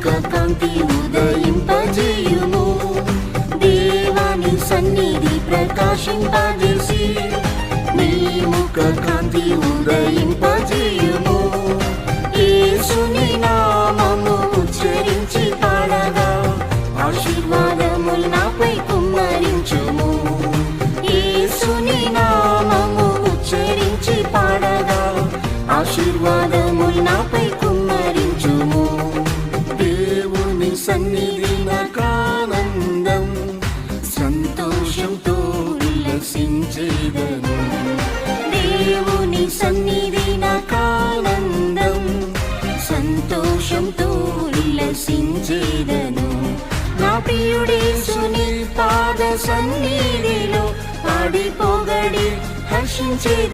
ముఖ కాంతి ఉదయింపజేయుము. దేవాని సన్నిధి ప్రకాశింపజేసి నీ ముఖ కాంతి ఉదయింపజేయుము. యేసుని నామము ఉచ్చరించి పాడగా ఆశీర్వాదములు నాపై కుమ్మరించుము. యేసుని నామము ఉచ్చరించి పాడగా ఆశీర్వాదములు నాపై కుమ్మరించుము. దేవుని సన్నిధి నాకానందం, సంతోషంతో ఉల్లసించేదను. దేవుని సన్నిధి నాకానందం, సంతోషంతో ఉల్లసించేదను. నా ప్రియుడేసుని పాద సన్నిధిలో పాడి పొగడి హర్షించే